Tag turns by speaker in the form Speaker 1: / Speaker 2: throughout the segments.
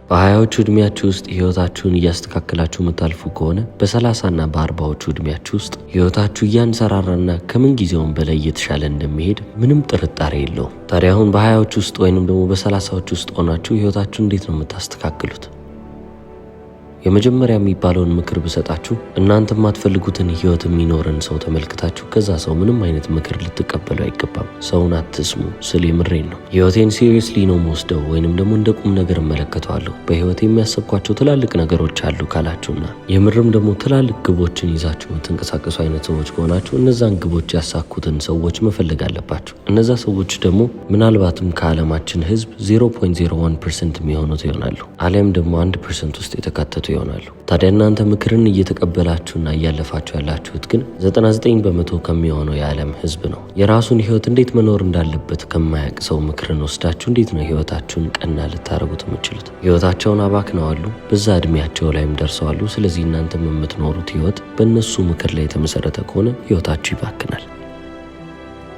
Speaker 1: በ20ዎቹ ዕድሜያችሁ ውስጥ ህይወታችሁን እያስተካከላችሁ የምታልፉ ከሆነ በ30ና በ40ዎቹ ዕድሜያችሁ ውስጥ ህይወታችሁ እያንሰራራና ከምን ጊዜውም በላይ እየተሻለ እንደሚሄድ ምንም ጥርጣሬ የለውም። ታዲያ አሁን በ20ዎቹ ውስጥ ወይንም ደግሞ በ30ዎቹ ውስጥ ሆናችሁ ህይወታችሁን እንዴት ነው የምታስተካክሉት? የመጀመሪያ የሚባለውን ምክር ብሰጣችሁ እናንተ የማትፈልጉትን ህይወት የሚኖርን ሰው ተመልክታችሁ ከዛ ሰው ምንም አይነት ምክር ልትቀበሉ አይገባም። ሰውን አትስሙ ስል የምሬን ነው። ህይወቴን ሲሪየስሊ ነው የምወስደው ወይንም ደግሞ እንደ ቁም ነገር እመለከተዋለሁ፣ በህይወቴ የሚያሰብኳቸው ትላልቅ ነገሮች አሉ ካላችሁና የምርም ደግሞ ትላልቅ ግቦችን ይዛችሁ የምትንቀሳቀሱ አይነት ሰዎች ከሆናችሁ እነዛን ግቦች ያሳኩትን ሰዎች መፈለግ አለባችሁ። እነዛ ሰዎች ደግሞ ምናልባትም ከዓለማችን ህዝብ 0.01% የሚሆኑት ይሆናሉ፣ አሊያም ደግሞ 1% ውስጥ የተካተቱ ይሆናሉ። ታዲያ እናንተ ምክርን እየተቀበላችሁና እያለፋችሁ ያላችሁት ግን 99 በመቶ ከሚሆነው የዓለም ህዝብ ነው። የራሱን ህይወት እንዴት መኖር እንዳለበት ከማያውቅ ሰው ምክርን ወስዳችሁ እንዴት ነው ህይወታችሁን ቀና ልታረጉት የምችሉት? ህይወታቸውን አባክነዋሉ፣ በዛ እድሜያቸው ላይም ደርሰዋሉ። ስለዚህ እናንተም የምትኖሩት ህይወት በእነሱ ምክር ላይ የተመሰረተ ከሆነ ህይወታችሁ ይባክናል።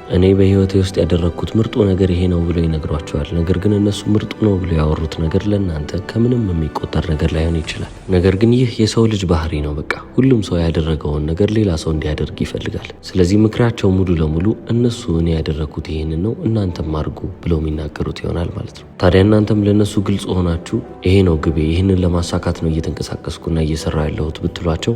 Speaker 1: እኔ በህይወቴ ውስጥ ያደረግኩት ምርጡ ነገር ይሄ ነው ብሎ ይነግሯቸዋል። ነገር ግን እነሱ ምርጡ ነው ብሎ ያወሩት ነገር ለእናንተ ከምንም የሚቆጠር ነገር ላይሆን ይችላል። ነገር ግን ይህ የሰው ልጅ ባህሪ ነው። በቃ ሁሉም ሰው ያደረገውን ነገር ሌላ ሰው እንዲያደርግ ይፈልጋል። ስለዚህ ምክራቸው ሙሉ ለሙሉ እነሱ እኔ ያደረግኩት ይሄንን ነው እናንተም አድርጉ ብለው የሚናገሩት ይሆናል ማለት ነው። ታዲያ እናንተም ለእነሱ ግልጽ ሆናችሁ ይሄ ነው ግቤ፣ ይህንን ለማሳካት ነው እየተንቀሳቀስኩና እየሰራ ያለሁት ብትሏቸው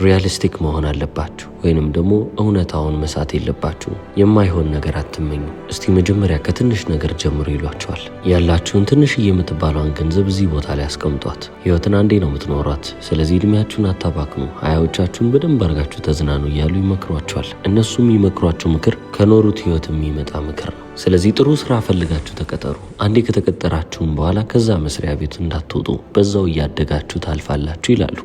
Speaker 1: ሪያሊስቲክ መሆን አለባችሁ ወይንም ደግሞ እውነታውን መሳት የለባችሁ። የማይሆን ነገር አትመኙ። እስቲ መጀመሪያ ከትንሽ ነገር ጀምሮ ይሏቸዋል። ያላችሁን ትንሽዬ የምትባሏን ገንዘብ እዚህ ቦታ ላይ አስቀምጧት። ህይወትን አንዴ ነው የምትኖሯት። ስለዚህ እድሜያችሁን አታባክኑ፣ ሀያዎቻችሁን በደንብ አድርጋችሁ ተዝናኑ እያሉ ይመክሯቸዋል። እነሱም የሚመክሯችሁ ምክር ከኖሩት ህይወት የሚመጣ ምክር ነው። ስለዚህ ጥሩ ስራ ፈልጋችሁ ተቀጠሩ። አንዴ ከተቀጠራችሁም በኋላ ከዛ መስሪያ ቤት እንዳትወጡ፣ በዛው እያደጋችሁ ታልፋላችሁ ይላሉ።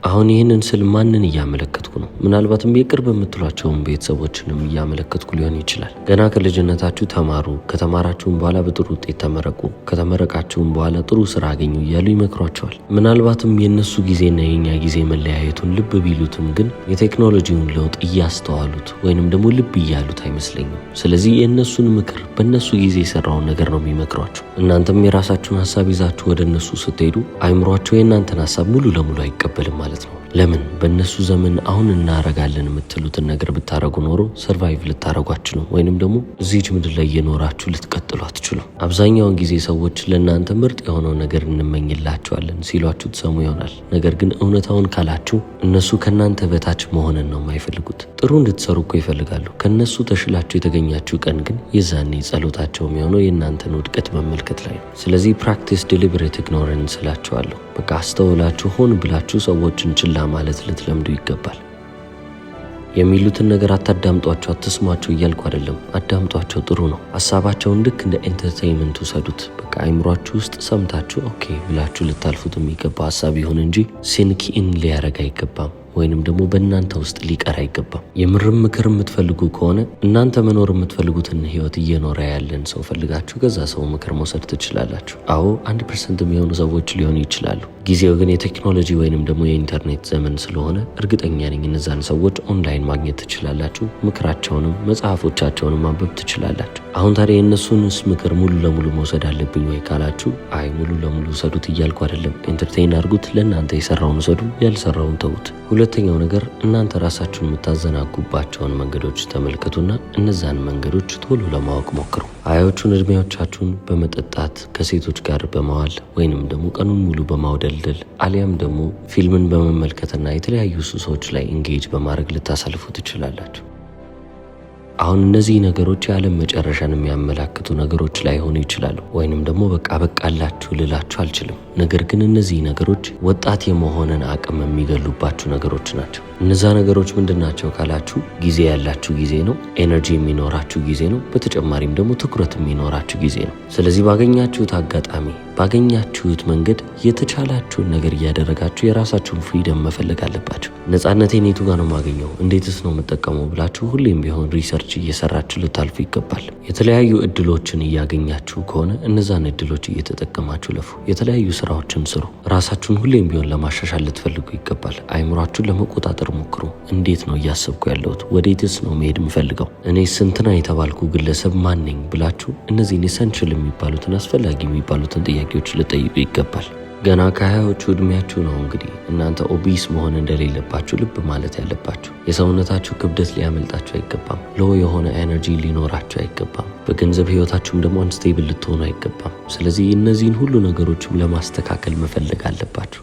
Speaker 1: አሁን ይህንን ስል ማንን እያመለከትኩ ነው? ምናልባትም የቅርብ የምትሏቸውን ቤተሰቦችንም እያመለከትኩ ሊሆን ይችላል። ገና ከልጅነታችሁ ተማሩ፣ ከተማራችሁም በኋላ በጥሩ ውጤት ተመረቁ፣ ከተመረቃችሁም በኋላ ጥሩ ስራ አገኙ እያሉ ይመክሯቸዋል። ምናልባትም የእነሱ ጊዜና የኛ ጊዜ መለያየቱን ልብ ቢሉትም ግን የቴክኖሎጂውን ለውጥ እያስተዋሉት ወይንም ደግሞ ልብ እያሉት አይመስለኝም። ስለዚህ የእነሱን ምክር በእነሱ ጊዜ የሰራውን ነገር ነው የሚመክሯቸው። እናንተም የራሳችሁን ሀሳብ ይዛችሁ ወደ እነሱ ስትሄዱ አይምሯቸው የእናንተን ሀሳብ ሙሉ ለሙሉ አይቀበልም ማለት ነው። ለምን? በእነሱ ዘመን አሁን እናረጋለን የምትሉትን ነገር ብታረጉ ኖሮ ሰርቫይቭ ልታረጉ አትችሉም፣ ወይንም ደግሞ እዚች ምድር ላይ እየኖራችሁ ልትቀጥሉ አትችሉም። አብዛኛውን ጊዜ ሰዎች ለእናንተ ምርጥ የሆነው ነገር እንመኝላቸዋለን ሲሏችሁ ትሰሙ ይሆናል። ነገር ግን እውነታውን ካላችሁ እነሱ ከእናንተ በታች መሆንን ነው የማይፈልጉት። ጥሩ እንድትሰሩ እኮ ይፈልጋሉ። ከእነሱ ተሽላችሁ የተገኛችሁ ቀን ግን የዛኔ ጸሎታቸው የሚሆነው የእናንተን ውድቀት መመልከት ላይ ነው። ስለዚህ ፕራክቲስ ዲሊበሬት ኢግኖረንስ ስላችኋለሁ። በቃ አስተውላችሁ ሆን ብላችሁ ሰዎችን ችላ ማለት ልትለምዱ ይገባል። የሚሉትን ነገር አታዳምጧቸው፣ አትስሟቸው እያልኩ አይደለም። አዳምጧቸው፣ ጥሩ ነው። ሀሳባቸውን ልክ እንደ ኤንተርቴይንመንት ውሰዱት። በቃ አይምሯችሁ ውስጥ ሰምታችሁ ኦኬ ብላችሁ ልታልፉት የሚገባ ሀሳብ ይሁን እንጂ ሲንኪኢን ሊያረግ አይገባም፣ ወይንም ደግሞ በእናንተ ውስጥ ሊቀር አይገባም። የምርም ምክር የምትፈልጉ ከሆነ እናንተ መኖር የምትፈልጉትን ህይወት እየኖረ ያለን ሰው ፈልጋችሁ ከዛ ሰው ምክር መውሰድ ትችላላችሁ። አዎ 1% የሚሆኑ ሰዎች ሊሆኑ ይችላሉ። ጊዜው ግን የቴክኖሎጂ ወይንም ደግሞ የኢንተርኔት ዘመን ስለሆነ እርግጠኛ ነኝ እነዛን ሰዎች ኦንላይን ማግኘት ትችላላችሁ። ምክራቸውንም መጽሐፎቻቸውንም ማንበብ ትችላላችሁ። አሁን ታዲያ የእነሱንስ ምክር ሙሉ ለሙሉ መውሰድ አለብኝ ወይ ካላችሁ አይ ሙሉ ለሙሉ ውሰዱት እያልኩ አይደለም። ኤንተርቴይን አድርጉት። ለእናንተ የሰራውን ውሰዱ፣ ያልሰራውን ተዉት። ሁለተኛው ነገር እናንተ ራሳችሁን የምታዘናጉባቸውን መንገዶች ተመልከቱና እነዛን መንገዶች ቶሎ ለማወቅ ሞክሩ። ሀያዎቹን እድሜዎቻችሁን በመጠጣት ከሴቶች ጋር በመዋል ወይንም ደግሞ ቀኑን ሙሉ በማውደልደል አሊያም ደግሞ ፊልምን በመመልከትና የተለያዩ ሱሶች ላይ ኢንጌጅ በማድረግ ልታሳልፉ ትችላላችሁ። አሁን እነዚህ ነገሮች የዓለም መጨረሻን የሚያመላክቱ ነገሮች ላይሆኑ ይችላሉ፣ ወይንም ደግሞ በቃ በቃላችሁ ልላችሁ አልችልም። ነገር ግን እነዚህ ነገሮች ወጣት የመሆንን አቅም የሚገሉባችሁ ነገሮች ናቸው። እነዛ ነገሮች ምንድን ናቸው ካላችሁ ጊዜ ያላችሁ ጊዜ ነው፣ ኤነርጂ የሚኖራችሁ ጊዜ ነው፣ በተጨማሪም ደግሞ ትኩረት የሚኖራችሁ ጊዜ ነው። ስለዚህ ባገኛችሁት አጋጣሚ ባገኛችሁት መንገድ የተቻላችሁን ነገር እያደረጋችሁ የራሳችሁን ፍሪደም መፈለግ አለባችሁ። ነፃነቴን የቱ ጋር ነው የማገኘው፣ እንዴትስ ነው የምጠቀመው ብላችሁ ሁሌም ቢሆን ሪሰርች እየሰራችሁ ልታልፉ ይገባል። የተለያዩ እድሎችን እያገኛችሁ ከሆነ እነዛን እድሎች እየተጠቀማችሁ ለፉ። የተለያዩ ስራዎችን ስሩ። ራሳችሁን ሁሌም ቢሆን ለማሻሻል ልትፈልጉ ይገባል። አይምሯችሁን ለመቆጣጠር ሞክሩ። እንዴት ነው እያሰብኩ ያለሁት? ወዴትስ ነው መሄድ የምፈልገው? እኔ ስንትና የተባልኩ ግለሰብ ማን ነኝ ብላችሁ እነዚህን ኤሰንሻል የሚባሉትን አስፈላጊ የሚባሉትን ጥያቄ ጥያቄዎች ልጠይቁ ይገባል። ገና ከ20ዎቹ ዕድሜያችሁ ነው እንግዲህ እናንተ ኦቢስ መሆን እንደሌለባችሁ ልብ ማለት ያለባችሁ። የሰውነታችሁ ክብደት ሊያመልጣችሁ አይገባም። ሎ የሆነ ኤነርጂ ሊኖራችሁ አይገባም። በገንዘብ ህይወታችሁም ደግሞ አንስቴብል ልትሆኑ አይገባም። ስለዚህ እነዚህን ሁሉ ነገሮችም ለማስተካከል መፈለግ አለባችሁ።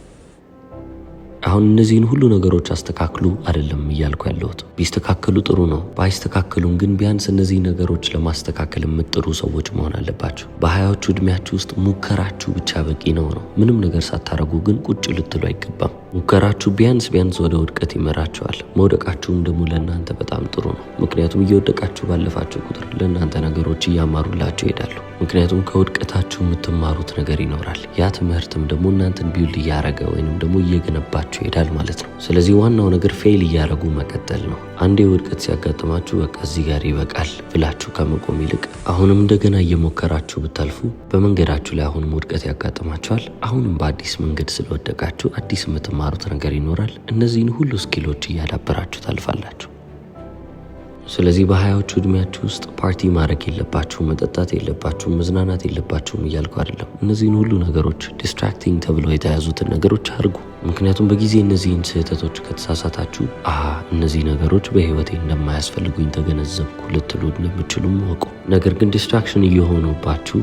Speaker 1: አሁን እነዚህን ሁሉ ነገሮች አስተካክሉ አይደለም እያልኩ ያለሁት። ቢስተካከሉ ጥሩ ነው። ባይስተካከሉም ግን ቢያንስ እነዚህ ነገሮች ለማስተካከል የምትጥሩ ሰዎች መሆን አለባችሁ። በ20ዎቹ ዕድሜያችሁ ውስጥ ሙከራችሁ ብቻ በቂ ነው። ምንም ነገር ሳታረጉ ግን ቁጭ ልትሉ አይገባም። ሙከራችሁ ቢያንስ ወደ ውድቀት ይመራችኋል። መውደቃችሁም ደግሞ ለእናንተ በጣም ጥሩ ነው። ምክንያቱም እየወደቃችሁ ባለፋችሁ ቁጥር ለእናንተ ነገሮች እያማሩላችሁ ይሄዳሉ። ምክንያቱም ከውድቀታችሁ የምትማሩት ነገር ይኖራል። ያ ትምህርትም ደግሞ እናንተን ቢውልድ እያረገ ወይንም ደግሞ እየገነባችሁ ይሄዳል ማለት ነው። ስለዚህ ዋናው ነገር ፌል እያረጉ መቀጠል ነው። አንዴ ውድቀት ሲያጋጥማችሁ በቃ እዚህ ጋር ይበቃል ብላችሁ ከመቆም ይልቅ አሁንም እንደገና እየሞከራችሁ ብታልፉ፣ በመንገዳችሁ ላይ አሁንም ውድቀት ያጋጥማችኋል። አሁንም በአዲስ መንገድ ስለወደቃችሁ አዲስ የምትማሩት ነገር ይኖራል። እነዚህን ሁሉ ስኪሎች እያዳበራችሁ ታልፋላችሁ። ስለዚህ በ20ዎቹ ዕድሜያችሁ ውስጥ ፓርቲ ማድረግ የለባችሁም፣ መጠጣት የለባችሁም፣ መዝናናት የለባችሁም እያልኩ አይደለም። እነዚህን ሁሉ ነገሮች ዲስትራክቲንግ ተብሎ የተያዙትን ነገሮች አድርጉ። ምክንያቱም በጊዜ እነዚህን ስህተቶች ከተሳሳታችሁ እነዚህ ነገሮች በህይወቴ እንደማያስፈልጉኝ ተገነዘብኩ ልትሉ እንደምችሉም ወቁ። ነገር ግን ዲስትራክሽን እየሆኑባችሁ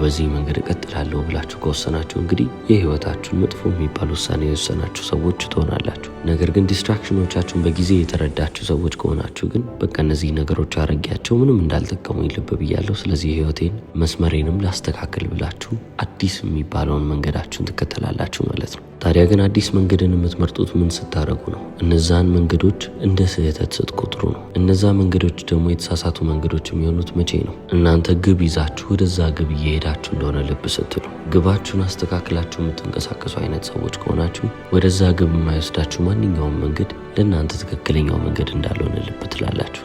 Speaker 1: በዚህ መንገድ እቀጥላለሁ ብላችሁ ከወሰናችሁ እንግዲህ የህይወታችሁን መጥፎ የሚባል ውሳኔ የወሰናችሁ ሰዎች ትሆናላችሁ። ነገር ግን ዲስትራክሽኖቻችሁን በጊዜ የተረዳችሁ ሰዎች ከሆናችሁ ግን በቃ እነዚህ ነገሮች አረጊያቸው ምንም እንዳልጠቀሙኝ ልብ ብያለሁ፣ ስለዚህ ህይወቴን መስመሬንም ላስተካክል ብላችሁ አዲስ የሚባለውን መንገዳችሁን ትከተላላችሁ ማለት ነው። ታዲያ ግን አዲስ መንገድን የምትመርጡት ምን ስታደርጉ ነው? እነዛን መንገዶች እንደ ስህተት ስትቆጥሩ ነው። እነዛ መንገዶች ደግሞ የተሳሳቱ መንገዶች የሚሆኑት መቼ ነው? እናንተ ግብ ይዛችሁ ወደዛ ግብ እየሄዳችሁ እንደሆነ ልብ ስትሉ። ግባችሁን አስተካክላችሁ የምትንቀሳቀሱ አይነት ሰዎች ከሆናችሁ ወደዛ ግብ የማይወስዳችሁ ማንኛውም መንገድ ለእናንተ ትክክለኛው መንገድ እንዳልሆነ ልብ ትላላችሁ።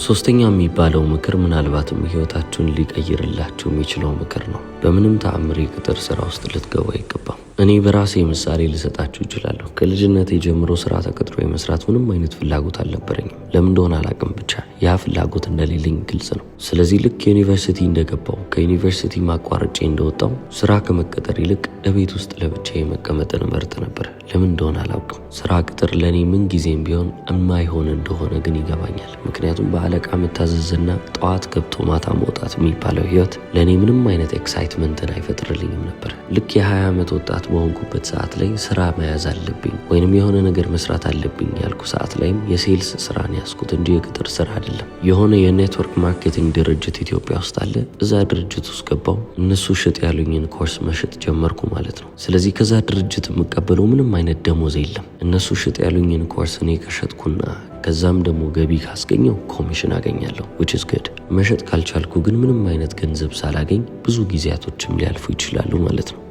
Speaker 1: ሶስተኛ የሚባለው ምክር ምናልባትም ህይወታችሁን ሊቀይርላችሁ የሚችለው ምክር ነው። በምንም ተአምር የቅጥር ስራ ውስጥ ልትገቡ አይገባም። እኔ በራሴ ምሳሌ ልሰጣችሁ እችላለሁ። ከልጅነቴ ጀምሮ ስራ ተቀጥሮ የመስራት ምንም አይነት ፍላጎት አልነበረኝም። ለምን እንደሆነ አላውቅም፣ ብቻ ያ ፍላጎት እንደሌለኝ ግልጽ ነው። ስለዚህ ልክ ዩኒቨርሲቲ እንደገባው ከዩኒቨርሲቲ ማቋረጬ እንደወጣው ስራ ከመቀጠር ይልቅ እቤት ውስጥ ለብቻዬ መቀመጥን እመርጥ ነበር። ለምን እንደሆነ አላውቅም። ስራ ቅጥር ለእኔ ምን ጊዜም ቢሆን የማይሆን እንደሆነ ግን ይገባኛል። ምክንያቱም በአለቃ መታዘዝና ጠዋት ገብቶ ማታ መውጣት የሚባለው ህይወት ለእኔ ምንም አይነት ኤክሳይትመንትን አይፈጥርልኝም ነበር። ልክ የ20 ዓመት ወጣት በሆንኩበት ሰዓት ላይ ስራ መያዝ አለብኝ ወይንም የሆነ ነገር መስራት አለብኝ ያልኩ ሰዓት ላይም የሴልስ ስራን ያዝኩት እንጂ የቅጥር ስራ አይደለም። የሆነ የኔትወርክ ማርኬቲንግ ድርጅት ኢትዮጵያ ውስጥ አለ። እዛ ድርጅት ውስጥ ገባው። እነሱ ሽጥ ያሉኝን ኮርስ መሸጥ ጀመርኩ ማለት ነው። ስለዚህ ከዛ ድርጅት የምቀበለው ምንም አይነት ደሞዝ የለም። እነሱ ሽጥ ያሉኝን ኮርስ እኔ ከሸጥኩና ከዛም ደግሞ ገቢ ካስገኘው ኮሚሽን አገኛለሁ which is good። መሸጥ ካልቻልኩ ግን ምንም አይነት ገንዘብ ሳላገኝ ብዙ ጊዜያቶችም ሊያልፉ ይችላሉ ማለት ነው።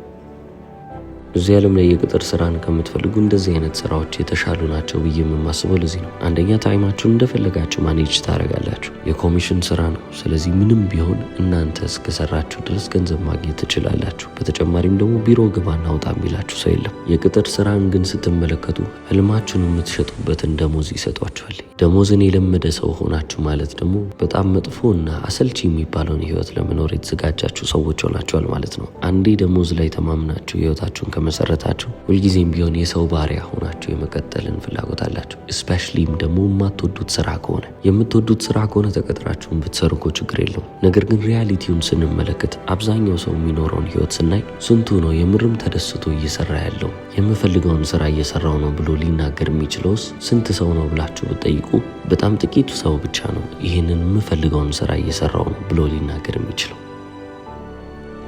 Speaker 1: እዚህ ዓለም ላይ የቅጥር ስራን ከምትፈልጉ እንደዚህ አይነት ስራዎች የተሻሉ ናቸው ብዬ የማስበው ለዚህ ነው። አንደኛ ታይማችሁን እንደፈለጋችሁ ማኔጅ ታደርጋላችሁ። የኮሚሽን ስራ ነው። ስለዚህ ምንም ቢሆን እናንተ እስከሰራችሁ ድረስ ገንዘብ ማግኘት ትችላላችሁ። በተጨማሪም ደግሞ ቢሮ ግባና ውጣ የሚላችሁ ሰው የለም። የቅጥር ስራን ግን ስትመለከቱ ህልማችሁን የምትሸጡበትን ደሞዝ ይሰጧችኋል። ደሞዝን የለመደ ሰው ሆናችሁ ማለት ደግሞ በጣም መጥፎና አሰልቺ የሚባለውን ህይወት ለመኖር የተዘጋጃችሁ ሰዎች ሆናችኋል ማለት ነው። አንዴ ደሞዝ ላይ ተማምናችሁ ህይወታችሁን ከመሰረታችሁ ሁልጊዜም ቢሆን የሰው ባሪያ ሆናችሁ የመቀጠልን ፍላጎት አላችሁ። እስፔሻሊም ደግሞ የማትወዱት ስራ ከሆነ የምትወዱት ስራ ከሆነ ተቀጥራችሁን ብትሰሩ እኮ ችግር የለውም። ነገር ግን ሪያሊቲውን ስንመለከት አብዛኛው ሰው የሚኖረውን ህይወት ስናይ ስንቱ ነው የምርም ተደስቶ እየሰራ ያለው? የምፈልገውን ስራ እየሰራው ነው ብሎ ሊናገር የሚችለውስ ስንት ሰው ነው ብላችሁ ብትጠይቁ በጣም ጥቂቱ ሰው ብቻ ነው ይህንን የምፈልገውን ስራ እየሰራው ነው ብሎ ሊናገር የሚችለው።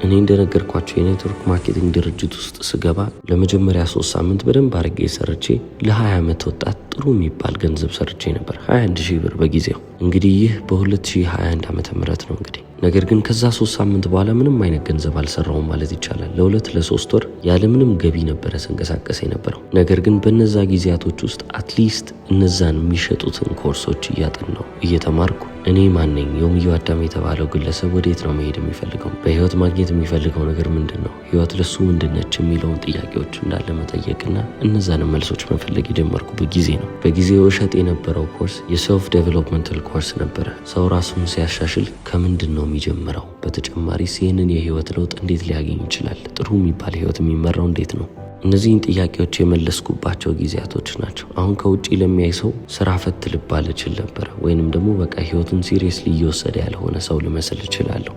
Speaker 1: እኔ እንደነገርኳቸው የኔትወርክ ማርኬቲንግ ድርጅት ውስጥ ስገባ ለመጀመሪያ 3 ሳምንት በደንብ አድርጌ ሰርቼ ለ20 ዓመት ወጣት ጥሩ የሚባል ገንዘብ ሰርቼ ነበር። 21,000 ብር በጊዜው። እንግዲህ ይህ በ2021 ዓመተ ምህረት ነው እንግዲህ። ነገር ግን ከዛ 3 ሳምንት በኋላ ምንም አይነት ገንዘብ አልሰራውም ማለት ይቻላል። ለ2-3 ወር ያለምንም ገቢ ነበረ ስንቀሳቀስ የነበረው። ነገር ግን በነዛ ጊዜያቶች ውስጥ አትሊስት እነዛን የሚሸጡትን ኮርሶች እያጠናው እየተማርኩ እኔ ማን ነኝ? ዮምዮ አዳም የተባለው ግለሰብ ወዴት ነው መሄድ የሚፈልገው? በህይወት ማግኘት የሚፈልገው ነገር ምንድን ነው? ህይወት ለሱ ምንድነች? የሚለውን ጥያቄዎች እንዳለ መጠየቅና እነዛንም መልሶች መፈለግ የጀመርኩበት ጊዜ ነው። በጊዜው እሸጥ የነበረው ኮርስ የሰልፍ ዴቨሎፕመንታል ኮርስ ነበረ። ሰው ራሱን ሲያሻሽል ከምንድን ነው የሚጀምረው? በተጨማሪስ ይህንን የህይወት ለውጥ እንዴት ሊያገኝ ይችላል? ጥሩ የሚባል ህይወት የሚመራው እንዴት ነው? እነዚህን ጥያቄዎች የመለስኩባቸው ጊዜያቶች ናቸው። አሁን ከውጭ ለሚያይ ሰው ስራ ፈት ልባል እችል ነበረ፣ ወይንም ደግሞ በቃ ህይወቱን ሲሪየስሊ እየወሰደ ያልሆነ ሰው ልመስል እችላለሁ።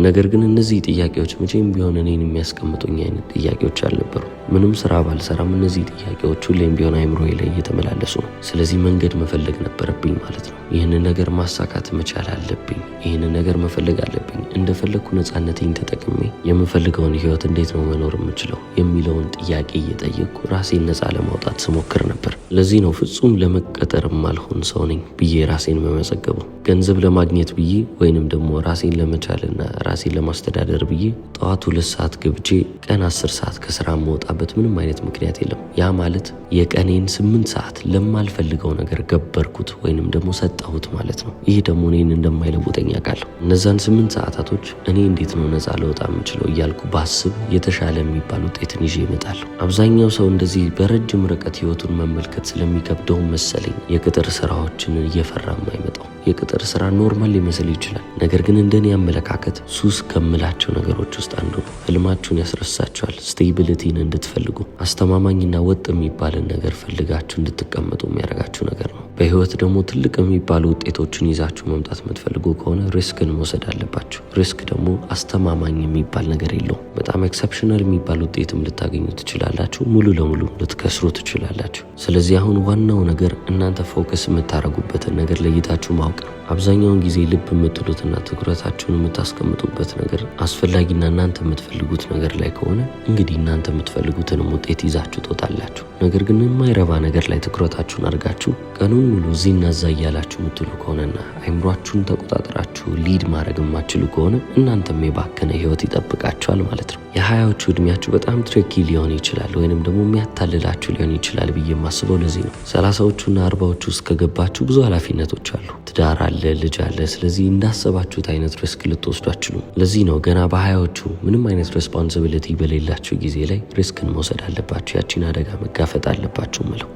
Speaker 1: ነገር ግን እነዚህ ጥያቄዎች መቼም ቢሆን እኔን የሚያስቀምጡኝ አይነት ጥያቄዎች አልነበሩ። ምንም ስራ ባልሰራም እነዚህ ጥያቄዎች ሁሌም ቢሆን አይምሮዬ ላይ እየተመላለሱ ነው። ስለዚህ መንገድ መፈለግ ነበረብኝ ማለት ነው። ይህንን ነገር ማሳካት መቻል አለብኝ። ይህንን ነገር መፈለግ አለብኝ። እንደፈለግኩ ነፃነቴን ተጠቅሜ የምፈልገውን ህይወት እንዴት ነው መኖር የምችለው የሚለውን ጥያቄ እየጠየቅኩ ራሴን ነፃ ለማውጣት ስሞክር ነበር። ለዚህ ነው ፍጹም ለመቀጠር ማልሆን ሰው ነኝ ብዬ ራሴን መመዘገበው። ገንዘብ ለማግኘት ብዬ ወይንም ደግሞ ራሴን ለመቻልና ራሴን ለማስተዳደር ብዬ ጠዋት 2 ሰዓት ገብቼ ቀን 10 ሰዓት ከስራ መውጣበት ምንም አይነት ምክንያት የለም። ያ ማለት የቀኔን 8 ሰዓት ለማልፈልገው ነገር ገበርኩት ወይንም ደግሞ ሰጠሁት ማለት ነው። ይህ ደግሞ እኔን እንደማይለውጠኝ አውቃለሁ። እነዛን 8 ሰዓታቶች እኔ እንዴት ነው ነፃ ልወጣ የምችለው እያልኩ ባስብ የተሻለ የሚባል ውጤትን ይዤ እመጣለሁ። አብዛኛው ሰው እንደዚህ በረጅም ርቀት ህይወቱን መመልከት ስለሚከብደው መሰለኝ የቅጥር ስራዎችን እየፈራ የማይመጣው። የቅጥር ስራ ኖርማል ሊመስል ይችላል። ነገር ግን እንደኔ አመለካከት ሱስ ከምላቸው ነገሮች ውስጥ አንዱ ነው። ህልማችሁን ያስረሳችኋል። ስቴቢሊቲን እንድትፈልጉ አስተማማኝና ወጥ የሚባልን ነገር ፈልጋችሁ እንድትቀመጡ የሚያደርጋችሁ ነገር ነው። በህይወት ደግሞ ትልቅ የሚባሉ ውጤቶችን ይዛችሁ መምጣት የምትፈልጉ ከሆነ ሪስክን መውሰድ አለባችሁ። ሪስክ ደግሞ አስተማማኝ የሚባል ነገር የለውም። በጣም ኤክሰፕሽናል የሚባል ውጤትም ልታገኙ ትችላላችሁ፣ ሙሉ ለሙሉ ልትከስሩ ትችላላችሁ። ስለዚህ አሁን ዋናው ነገር እናንተ ፎከስ የምታደርጉበትን ነገር ለይታችሁ ማወቅ ነው። አብዛኛውን ጊዜ ልብ የምትሉትና ትኩረታችሁን የምታስቀምጡበት ነገር አስፈላጊና እናንተ የምትፈልጉት ነገር ላይ ከሆነ እንግዲህ እናንተ የምትፈልጉትንም ውጤት ይዛችሁ ትወጣላችሁ። ነገር ግን የማይረባ ነገር ላይ ትኩረታችሁን አድርጋችሁ ቀኑን ሙሉ እዚህና እዛ እያላችሁ የምትሉ ከሆነና አይምሯችሁን ተቆጣጥራችሁ ሊድ ማድረግ የማትችሉ ከሆነ እናንተም የባከነ ህይወት ይጠብቃችኋል ማለት ነው። የ20ዎቹ እድሜያችሁ በጣም ትሪኪ ሊሆን ይችላል፣ ወይንም ደግሞ የሚያታልላችሁ ሊሆን ይችላል ብዬ የማስበው ለዚህ ነው። 30ዎቹና 40ዎቹ ውስጥ ከገባችሁ ብዙ ኃላፊነቶች አሉ። ትዳር አለ፣ ልጅ አለ። ስለዚህ እንዳሰባችሁት አይነት ሪስክ ልትወስዱ አትችሉም። ለዚህ ነው ገና በ20ዎቹ ምንም አይነት ሬስፖንሲቢሊቲ በሌላችሁ ጊዜ ላይ ሪስክን መውሰድ አለባችሁ፣ ያቺን አደጋ መጋፈጥ አለባችሁ ምለው።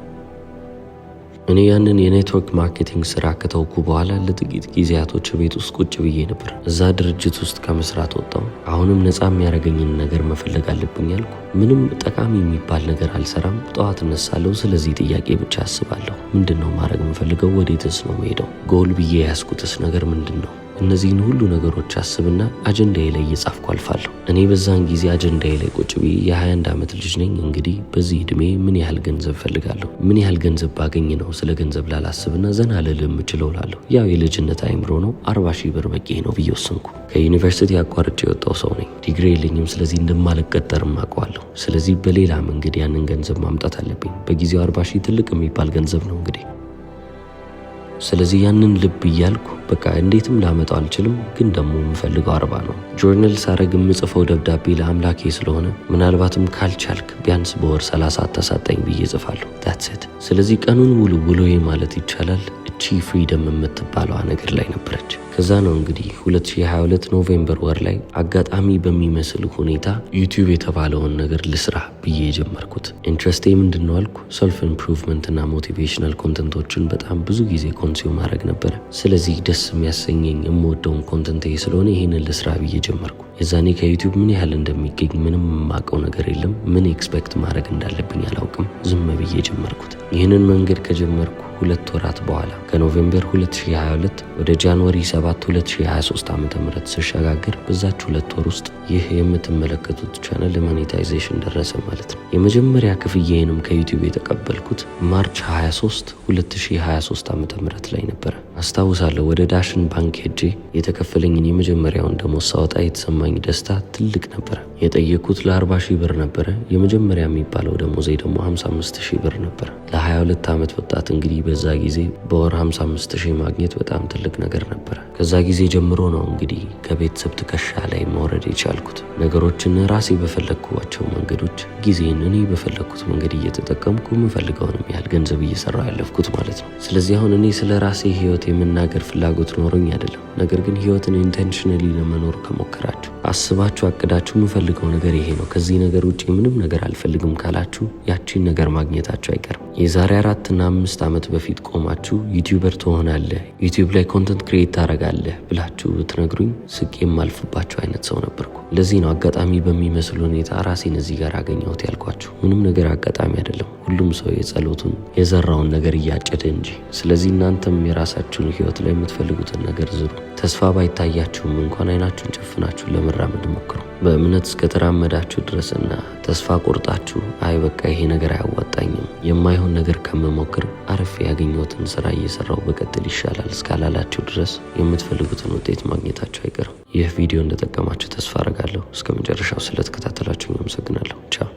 Speaker 1: እኔ ያንን የኔትወርክ ማርኬቲንግ ስራ ከተውኩ በኋላ ለጥቂት ጊዜያቶች ቤት ውስጥ ቁጭ ብዬ ነበር። እዛ ድርጅት ውስጥ ከመስራት ወጣው። አሁንም ነፃ የሚያደርገኝን ነገር መፈለግ አለብኝ አልኩ። ምንም ጠቃሚ የሚባል ነገር አልሰራም። ጠዋት እነሳለሁ። ስለዚህ ጥያቄ ብቻ አስባለሁ። ምንድን ነው ማድረግ የምፈልገው? ወዴትስ ነው መሄደው? ጎል ብዬ ያስኩትስ ነገር ምንድን ነው? እነዚህን ሁሉ ነገሮች አስብና አጀንዳዬ ላይ እየጻፍኩ አልፋለሁ። እኔ በዛን ጊዜ አጀንዳዬ ላይ ቁጭ ብዬ የ21 ዓመት ልጅ ነኝ። እንግዲህ በዚህ እድሜ ምን ያህል ገንዘብ ፈልጋለሁ? ምን ያህል ገንዘብ ባገኝ ነው ስለ ገንዘብ ላላስብና ዘና ልል የምችለው ላለሁ? ያው የልጅነት አይምሮ ነው። 40 ሺህ ብር በቂ ነው ብዬ ወሰንኩ። ከዩኒቨርሲቲ አቋርጬ የወጣው ሰው ነኝ። ዲግሪ የለኝም። ስለዚህ እንደማልቀጠርም አውቀዋለሁ። ስለዚህ በሌላ መንገድ ያንን ገንዘብ ማምጣት አለብኝ። በጊዜው 40 ሺህ ትልቅ የሚባል ገንዘብ ነው እንግዲህ። ስለዚህ ያንን ልብ እያልኩ በቃ እንዴትም ላመጣው አልችልም፣ ግን ደግሞ የምፈልገው 40 ነው። ጆርናል ሳረግ የምጽፈው ደብዳቤ ለአምላኬ ስለሆነ ምናልባትም ካልቻልክ ቢያንስ በወር 30 አታሳጣኝ ብዬ ጽፋለሁ። ታትስ ኢት። ስለዚህ ቀኑን ሙሉ ውሎዬ ማለት ይቻላል እቺ ፍሪደም የምትባለዋ ነገር ላይ ነበረች። ከዛ ነው እንግዲህ 2022 ኖቬምበር ወር ላይ አጋጣሚ በሚመስል ሁኔታ ዩቲዩብ የተባለውን ነገር ልስራ ብዬ የጀመርኩት። ኢንትረስቴ ምንድን ነው አልኩ። ሰልፍ ኢምፕሩቭመንት እና ሞቲቬሽናል ኮንተንቶችን በጣም ብዙ ጊዜ ኮንሱም ማድረግ ነበረ። ስለዚህ ደስ የሚያሰኘኝ የምወደውን ኮንተንት ስለሆነ ይህንን ልስራ ብዬ ጀመርኩ። የዛኔ ከዩቲዩብ ምን ያህል እንደሚገኝ ምንም የማውቀው ነገር የለም። ምን ኤክስፔክት ማድረግ እንዳለብኝ አላውቅም። ዝም ብዬ ጀመርኩት። ይህንን መንገድ ከጀመርኩ 2 ወራት በኋላ ከኖቬምበር 2022 ወደ ጃንዋሪ 7 2023 ዓ.ም ስሸጋገር በዛች 2 ወር ውስጥ ይህ የምትመለከቱት ቻናል ሞኔታይዜሽን ደረሰ ማለት ነው። የመጀመሪያ ክፍያዬንም ከዩቲዩብ የተቀበልኩት ማርች 23 2023 ዓ.ም ላይ ነበረ። አስታውሳለሁ ወደ ዳሽን ባንክ ሄጄ የተከፈለኝን የመጀመሪያውን ደሞዝ ሳወጣ የተሰማኝ ደስታ ትልቅ ነበረ። የጠየኩት ለ40 ሺህ ብር ነበረ። የመጀመሪያ የሚባለው ደሞዜ ደግሞ 55 ሺህ ብር ነበረ። ለ22 ዓመት ወጣት እንግዲህ በዛ ጊዜ በወር 55 ሺህ ማግኘት በጣም ትልቅ ነገር ነበረ። ከዛ ጊዜ ጀምሮ ነው እንግዲህ ከቤተሰብ ትከሻ ላይ መውረድ የቻልኩት። ነገሮችን ራሴ በፈለግኳቸው መንገዶች ጊዜን እኔ በፈለግኩት መንገድ እየተጠቀምኩ የምፈልገውንም ያህል ገንዘብ እየሰራው ያለፍኩት ማለት ነው። ስለዚህ አሁን እኔ ስለ ራሴ ህይወት የመናገር ፍላጎት ኖሮኝ አይደለም። ነገር ግን ህይወትን ኢንቴንሽናሊ ለመኖር ከሞከራችሁ፣ አስባችሁ አቅዳችሁ የምፈልገው ነገር ይሄ ነው፣ ከዚህ ነገር ውጭ ምንም ነገር አልፈልግም ካላችሁ ያቺን ነገር ማግኘታችሁ አይቀርም። የዛሬ 4 እና 5 ዓመት በፊት ቆማችሁ ዩቲዩበር ትሆናለህ፣ ዩቲዩብ ላይ ኮንተንት ክሪኤት ታደርጋለህ ብላችሁ ብትነግሩኝ ስቄ የማልፍባችሁ አይነት ሰው ነበርኩ። ለዚህ ነው አጋጣሚ በሚመስል ሁኔታ ራሴን እዚህ ጋር አገኘሁት ያልኳችሁ። ምንም ነገር አጋጣሚ አይደለም። ሁሉም ሰው የጸሎቱን የዘራውን ነገር እያጨደ እንጂ። ስለዚህ እናንተም የራሳችሁን ህይወት ላይ የምትፈልጉትን ነገር ዝሩ። ተስፋ ባይታያችሁም እንኳን አይናችሁን ጨፍናችሁ ለመራመድ ሞክሩ። በእምነት እስከተራመዳችሁ ድረስና ተስፋ ቆርጣችሁ አይ በቃ ይሄ ነገር አያዋጣኝም የማይሆን ነገር ከመሞክር አርፌ ያገኘሁትን ስራ እየሰራው በቀጥል ይሻላል እስካላላችሁ ድረስ የምትፈልጉትን ውጤት ማግኘታችሁ አይቀርም። ይህ ቪዲዮ እንደጠቀማችሁ ተስፋ አረጋለሁ። እስከ መጨረሻው ስለተከታተላችሁ አመሰግናለሁ። ቻው።